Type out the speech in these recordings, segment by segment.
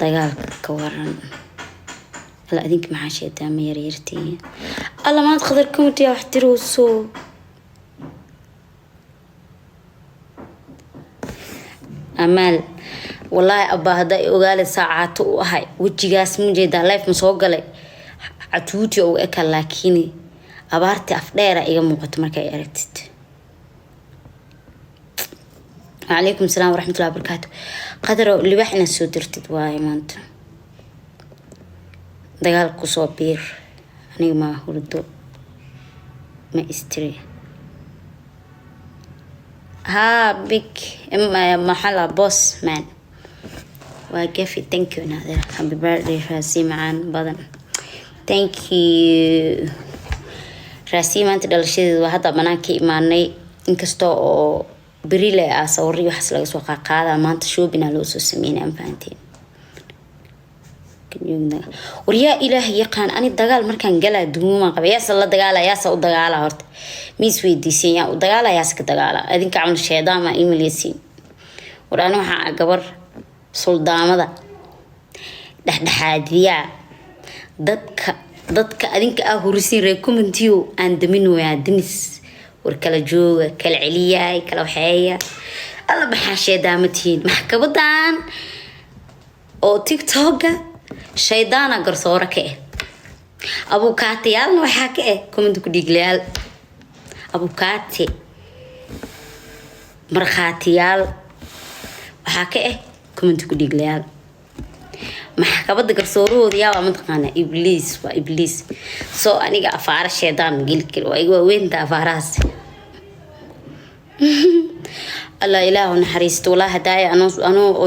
dagaalka ka waran la adinka maxaa sheetaa ma yaryartii alla maad qadar kumtiya wax tirooso amal wallahi abba hada ogaale saacado u ahay wajigaas mujeeda life ma soo galay catuuti oo eka laakiin abaarti afdheera iga muuqato markay aragtid عليكم السلام ورحمة الله وبركاته قدروا اللي بحنا سودرتد واي مانت دقال كوسوبير أنا ما هردو ما استري ها بيك إما محل بوس مان وكيفي thank you نادر happy birthday راسي معان بدن thank you راسي ما أنت دلشيد وهذا مناكي إيماني إنكستو بريلة أصوري وحصل لك سوق قاعدة ما أنت شو بنا لوسو سمين أم فانتين وريا إلهي يقان أنا الدجال مركان جلا دوما قبل يا صلا الدجال يا صلا الدجال هرت ميس ويدي سيا والدجال يا سك الدجال أذن كعمل الشيطان ما إيميل يسين ورانو حق جبر صلدام ذا ده حادية ضدك أذن كأهورسين ريكومنتيو عند منو يا دنيس وركلا جوجا كلا عليا كلا وحياة الله بحاشية دامتين محكبتان أو تيك توك شيطانا قرصورة كيه أبو كاتيال نوحاكيه كومنتو كديقليال أبو كاتي مرخاتيال وحاكيه كومنتو كديقليال محكبت قرصورو ديا ومنطقانا إبليس وإبليس سو أنيقا أفعار الشيطان قيل وإيقوا وين دا أفعراس الله إله نحريستو والله هدايا أنا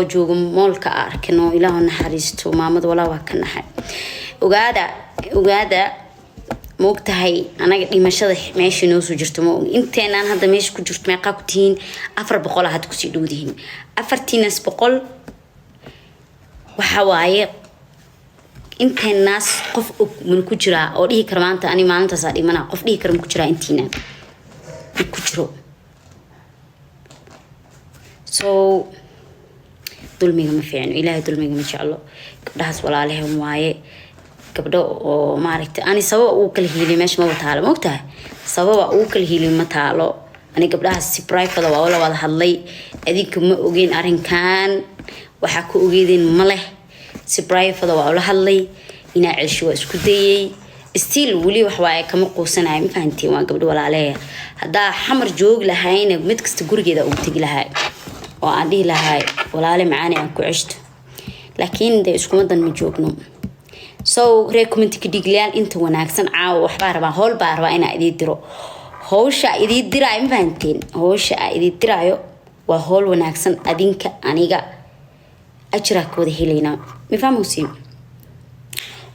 أجوغ مولك أركنو إله نحريستو مامد ولا وكنا حي وقادا موقتهاي أنا قد مشهد ماشي نوسو جرتو موق إنتين أنا هذا ماشي كجرت ميقا كتين أفر بقول هاد كسيدو ديهن أفرتين ناس بقول وحواي انت الناس قف من كجرا او دي كرمانتا اني مالنتا سادي منا قف دي كرم كجرا انتينا كجرو سو دول ميغا ما فيعنو الهي دول ميغا ما شاء الله قبدهاس walaalaheen waaye gabdho oo maaragtay ani sabab uu kala hiilay meesh ma wataalo moogtahay sabab uu kala hiilay ma taalo ani gabdhahaas si private waa wala wada hadlay adinka ma ogeen arinkan waxa ku ogeedeen ma leh si private waa la hadlay ina cesho isku dayay still wali wax waay kama qoosanaay ma fahantii waa gabdho walaaleeya hada xamar joog lahayna mid kasta gurigeeda uu tagi lahaay oo aan dhigi lahaay walaale macaani aan ku ceshto laakiin de isku madan ma joogno so recommend kidigliyaan inta wanaagsan caaw wax baa rabaa hool baa rabaa ina idii diro hawsha idii diray ma fahantiin hawsha idii diraayo waa hool wanaagsan adinka aniga أجرك وده هلينا مفهوم مسيم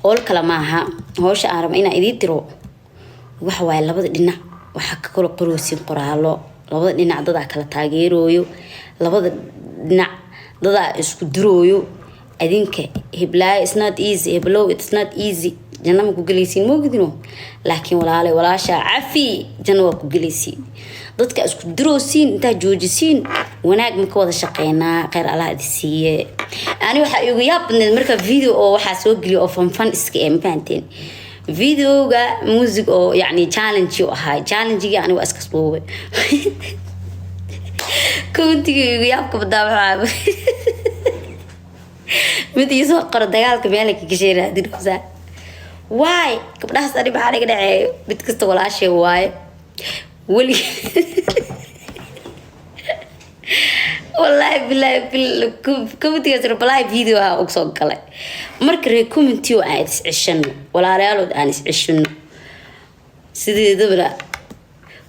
أول كلامها هوش أعرف إن إذا ترو وحوال لبض لنا وحك كل قروسين قرالو لبض لنا ضد كلا تاجيرويو لبض لنا ضد إسكدرويو أدينك هبلا it's not easy هبلو it's not easy جنة مكوجليسين مو قدروا لكن ولا علي ولا شيء عفي جنة مكوجليسين ضدك اسكو دروسين انت جوجسين وناق مكودا شقينا غير على هذه انا waxa igu yaab in marka video oo waxa soo galiyo oo fan iska ee maanteen videoga music oo yani challenge oo ahaa challenge-ga ani waa iska soo kuntiga igu yaab ka badaba mid isoo qor dagaalka meelka ka sheeraa dirsa why gabdhahaas ari baa laga dhacay mid kasta walaashay waay ولي والله بالله كومنتي يصير بلاي فيديو أقصد كله مركري كومنتي وعايز عشان ولا ريالود عايز عشان سيدي دبلا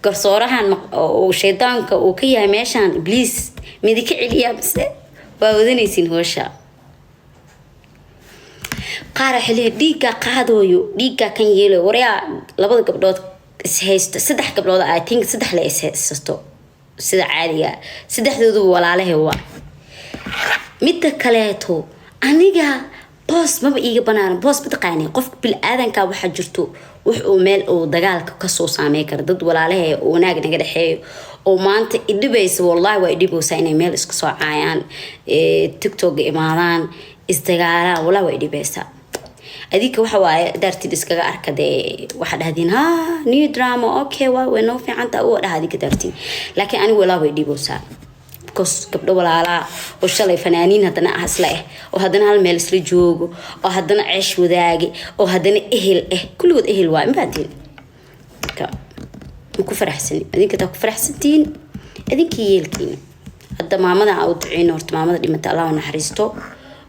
كصراحة وشيطان وكيا ماشان بليز مديك عليا بس وودني سين هوشا قارح لي ديكا قادويو ديكا كان يلو وريا لبض قبضات هيست صدح قبل I think صدح لا إسهستو صدح عادية صدح ذو ولا عليه هو متى كلاتو أنيجا بوس ما بيجي بنان بوس بتقاني قف بالآذان كاب حجرتو وحو مال أو دجالك كسوس عميكر ضد ولا عليه وناق نقدر حي وما أنت إدبيس والله وإدبو ساينة مال إسقصوا عيان تيك توك إماران isdagaalaa walaa way dhibaysaa adika waxa waaye daartid iskaga arkade waxa dhahdeen ha new drama okay waa way noo fiicanta oo dhahaadi ka daartid laakiin ani walaa way dhiboosaa because gabdho walaala oo shalay fanaaniin hadana asla oo hadana hal meel isla joogo oo hadana ceesh wadaagi oo hadana ehel kulligood ehel waa imbaadin ka ku faraxsan adinka taa ku faraxsantiin adinka yeelkiin hadda maamada aad duceen horta maamada dhimata Allah u naxariisto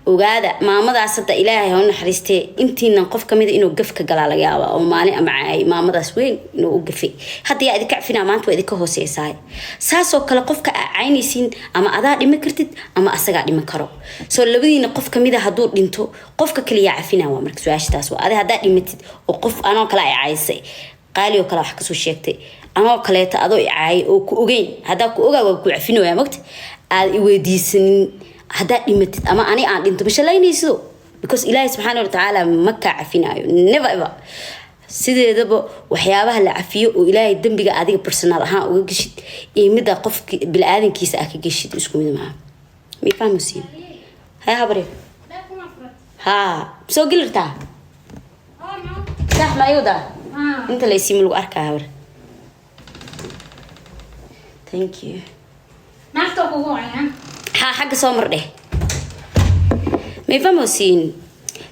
ogaada maamadaas hadda ilaahay u naxariistay intiina qof kamid inuu gaf ka galaa laga yaabo oo maalin ama ay maamadaas weyn inuu u gafay hadii aad ka cafina maanta waa idinka hooseeyay saasoo kale qofka caynaysiin ama adaa dhima kartid ama asaga dhima karo soo labadiina qof kamid ah haduu dhinto qofka kaliya cafina waa marka su'aashtaas waa adaa hadaa dhimatid oo qof anoo kala ay caysay qaali oo kala wax ka soo sheegtay anoo kaleeta adoo caay oo ku ogeyn hadaa ku ogaa waa ku cafinayaa magta aad i weydiisan هذا إمتى أما أنا عندي أنتم مش لاقيني يسوع because إلهي سبحانه وتعالى مكة عفينا never ever سيدي دبوا وحيابها العفية وإلهي الدم بقى عادي personal ها وجشت مدى قف بالعادي كيس أكيد جشت إيش كمية معاه ميفهم مسين هاي خبري ها بسوق قلرتها صح ما يودا أنت اللي يسمى له أركا هبر thank you ناخذ قوة حاجة سومر ده ما يفهموا سين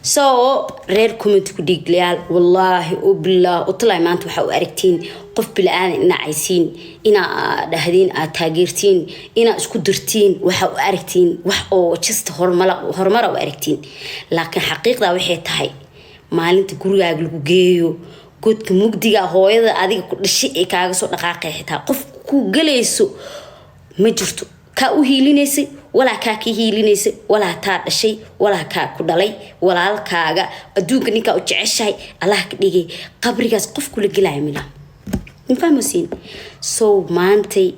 سو رير كومنت كديك ليال والله وبالله وطلع ما أنتوا حاول أركتين قف بالآن إن عايزين إنا دهدين أتاجرتين إنا اسكدرتين وحاول أركتين وحاول جست هرمرة وأركتين لكن حقيقة وحيد هاي ما أنت كوري أقول جيو كنت كمجدية هواي هذا أديك كل شيء كاغسو دقائق حتى قف كوجليسو مجرتو كأوهيلينيسي ولا كاكيهيلينيسي ولا تار شيء ولا كاكودالي ولا الكاغا أدوك نيكا وجعشاي الله كديجي قبريكاس قف كل جلاي ملا نفهموسين سو مانتي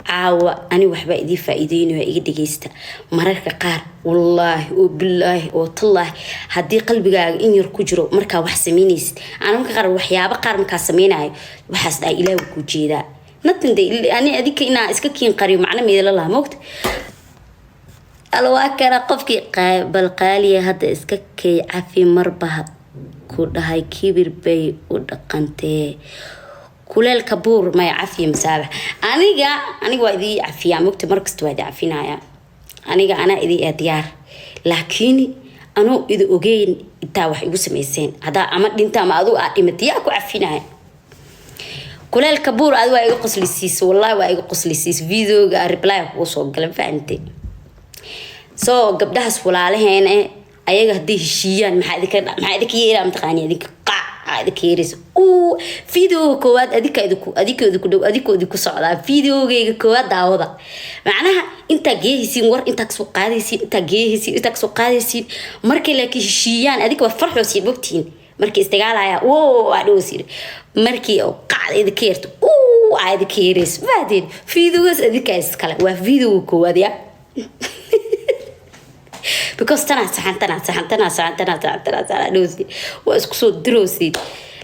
عاوة أنا وحبا إدي فايدين وإيجي ديجيستا مرارك قار والله وبالله وطالله هدي قلبي إني ركوجرو مركا وحسمينيس أنا ممكن قار وحيابا قار مكا سميناي وحاسدا إلهي وكوجيدا نتن دي أنا أديك إنا إسكاكين قريب معنا ميدل الله موقت الواكرة قفكي بالقالية هذا إسكاكي عفي مربها كل هاي كبير بي ودقنتي كل الكبور ما يعفي مسابح أنا وإذي عفيا موقت مركز توادي عفينايا أنا إذي أديار لكني أنا إذا أجين إتاوح يقسم إنسان هذا عمل أنت ما أدو أمتياك وعفينايا كل الكبور أدو يقص للسيس والله ويقص للسيس فيديو ريبلاي وصوق قلم فأنتي قبلها سؤال عليه هنا أيها هديه الشيان ما هذيك يلا متقاني هذيك قاع هذيك يرس فيديو كواد أديك صعدة فيديو كواد داوضة معناها أنت جاهزين ور أنت كسوق قادسين أنت جاهزين أنت كسوق قادسين مركي لك الشيان أديك وفرح وسير بوقتين مركي استقال عليها عدوسير مركي أو قاعد إذا كيرت عاد كيرس بعدين فيديو أديك إسكال وفيديو كواد يا because تنا دوسي واسكسو دروسي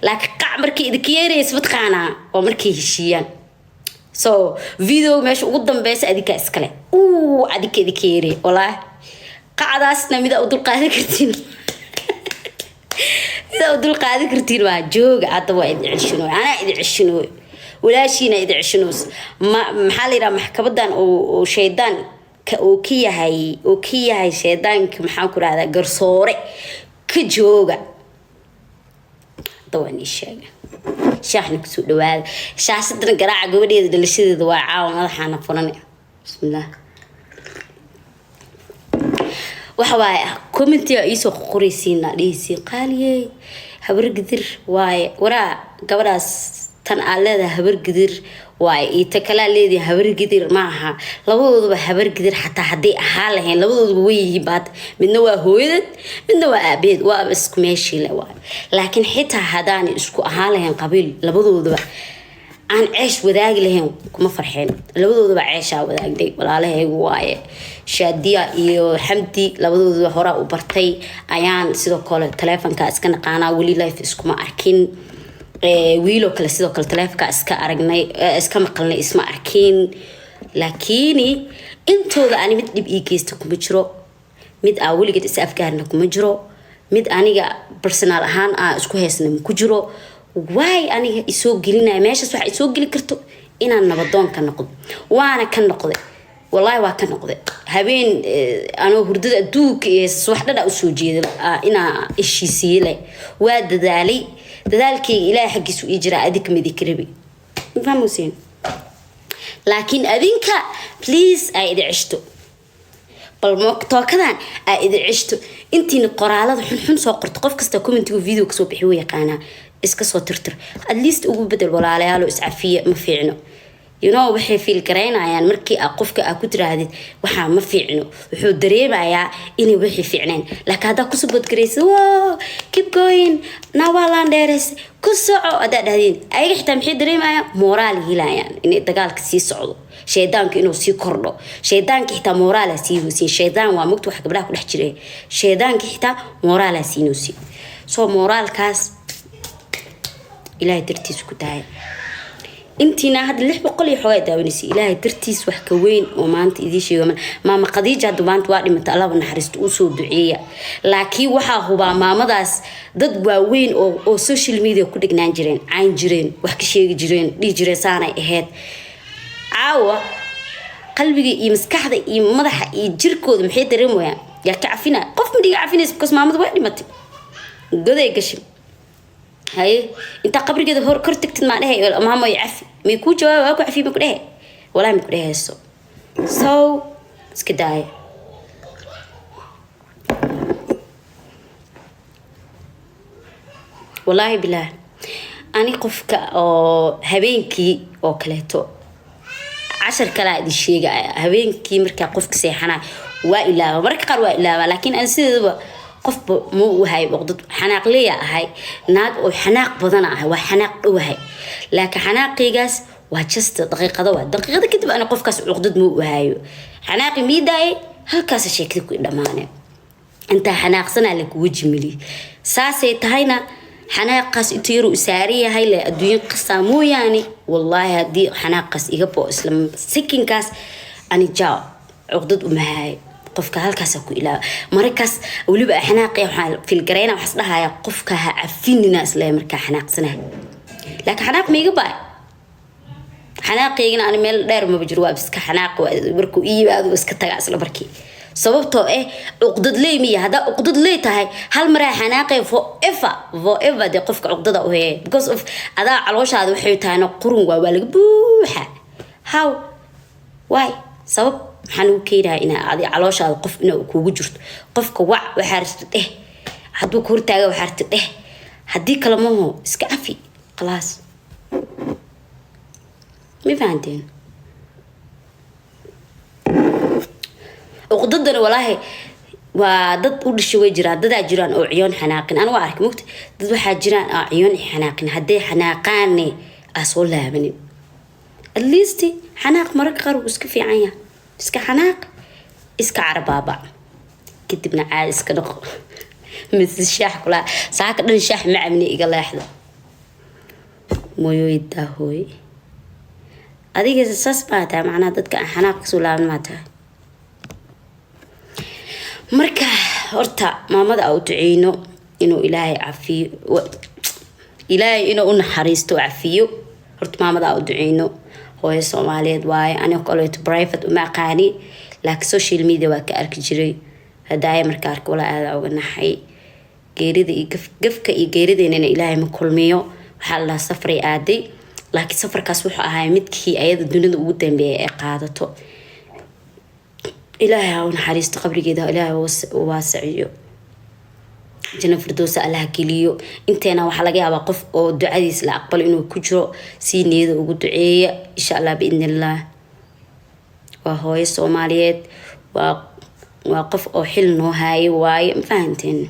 لكن قاع مركي إذا كيرس بتقانا ومركي هشيان فيديو ماشي قدام بس أديك إسكال عادك إذا كيري والله قاعداسنا ميدا أدول قاعدة كرتين إذا أدول قاعدة كرتين واجوج عطوا إذا عشنو أنا إذا عشنو ولا شيء إذا عشنوس ما محلي را محكبدان وشيطان وكيا هاي شيطان كمحاكر هذا قرصوري كجوجا طواني الشاقة شاحن كسود دوال شاشتنا قراعة قبلي دلشيد دواعة وما حنا فرني بسم الله وحواي كومنتي يسوق قريسين ليسي قالي هبر قدر واي ورا قبراس tan aalada habar gidir way ita kala leedahay habar gidir maaha labadooduba habar gidir xataa hadii ahaa lahayn labadooduba way yibaad midna waa hooyad midna waa aabeed waa isku meeshii la waa laakiin xitaa hadaan isku ahaa lahayn qabiil labadooduba aan ceesh wadaagi lahayn kuma farxeen labadooduba ceesha wadaagday walaalahaygu waaye shaadiya iyo xamdi labadooduba hore u bartay ayaan sidoo kale telefoonka iska naqaanaa wali life iskuma arkin wiilo kale sidoo kale telefoonka iska aragnay iska maqalnay isma arkin laakiin intooda aan mid dib ii geysto kuma jiro mid aa weligeed is afgaarna kuma jiro mid aniga personal ahaan aa isku heysna ku jiro waay aniga isoo gelinaya meeshaas waxa isoo geli karto inaan nabadoon ka noqdo waana ka noqday wallahi waa ka noqday habeen anoo hurdada adduunka iyo wax dhadha u soo jeedo inaa ishiisiilay waa dadaalkii ilaahay xaqiisu ii jira adig midi karabi fahmuusin laakiin adinka please ay idicishto bal tookadan ay idicishto intiina qoraalada xun soo qorto qof kasta commentiga video ka soo bixi way yaqaana iska soo tirtir at least ugu bedel walaalayaal oo iscafiya ma fiicno you know waxay feel gareynayaan markii qofka ku tiraadid waxa ma fiicno wuxuu dareemayaa inay wixii fiicneen laakiin hada ku subad gareyso wow keep going nawalan dheeres ku soco ada dhahdeen ayaga xitaa maxay dareemayaan moraal hilayaan inay dagaalka sii socdo shaydaanka inuu sii kordho shaydaanka xitaa moraal sii hoosii shaydaan waa mugtu wax gabdhaha ku dhex jiray shaydaanka xitaa moraal sii noosii soo moraalkaas ilaahay dartiis ku tahay intiina had 600 iyo xogaa daawanaysi ilaahay dartiis wax ka weyn oo maanta idii sheego maama Khadiija hadda maanta waa dhimata Allah naxariisto u soo duceeya laakiin waxa hubaa maamadaas dad waaweyn oo social media ku dhignaan jireen aan jireen wax ka sheegi jireen dhigi jireen saanay ahayd caawa qalbiga iyo maskaxda iyo madaxa iyo jirkooda maxay dareemayaan yaa ka cafina qof ma dhiga cafinaysa because maamada waa dhimatay goday gashin هاي انت قبل كده هور كرتك تسمع لها ماما يعفي ما يكون جواب اكو عفي ما كده ولا ما كده هسه سو اسكداي والله بالله اني قفك هبينكي او كليتو 10 كلا دي شيء هبينكي مركا قفك سيحنا والا مركا قر والا لكن انا سيده qof ma uu hay waqti xanaaq leeyahay naag oo xanaaq badan ah waa xanaaq dhawahay laakiin xanaaqigaas waa just daqiiqada kadib ana qofkaas waqti ma uu hayo xanaaqi miiday halkaas sheekada ku dhamaanay inta xanaaqsana la ku wajimili saasay tahayna xanaaqaas inta yar u saariyahay la adduun qasamooyani wallahi hadii xanaaqaas iga boo islam sikinkaas ani jaa waqti uma hayo qofka halkaas ku ilaa markaas waliba xanaaqay waxa fil gareena wax dhahaaya qofka ha cafinina isla marka xanaaqsana laakiin xanaaq miiga baa xanaaqeygina aan meel dheer ma bajiro waa iska xanaaq markuu iibaado iska taga isla markii sababtoo uqdad leeymiya hada uqdad leetahay hal mar xanaaqay forever de qofka uqdada u heey because of ada calooshaada waxay tahay qurun waa laga buuxa how why sabab حنو كيرا إن عادي علاشة القف إنه كوجرت قف كوع وحرت حدو كورتاجا وحرت هدي كلامه إسكافي خلاص مي فهمتين وقدرنا والله وضد كل شوي جيران ضد جيران أو عيون حناقين أنا وعارك مكت ضد واحد جيران عيون حناقين هدي حناقاني أصولها مني الليستي حناق مرق غرب إسكافي عيا iska xanaaq iska carbaaba kadibna caad iska dhaqo mis shaax kula saaka dhan shaax macabni iga leexda mooyooyda hooy adiga saas baata macna dadka xanaaq soo laaban maata marka horta maamada uu duceeyno inuu ilaahay cafiyo ilaahay inuu u naxariisto cafiyo horta maamada uu duceeyno hooyo Soomaaliyeed waay aniga qoleeto private uma aqaani laakiin social media waa ka arki jiray hadaaya marka arko wala aad uga naxay geerida iyo gafka iyo geerideena ilaahay ma kulmiyo waxa la safray aaday laakiin safarkaas wuxuu ahaa midkii ayada dunida ugu dambeeyay ee qaadato ilaahay ha u naxariisto qabrigeeda ilaahay waasiyo جنة فردوس الله كليو انتنا وحلاقي على قف أو دعاء لا أقبل إنه كجرو سينيد وقدعية إن شاء الله بإذن الله وهو الصوماليات وقف أو حلنه هاي واي فهمتين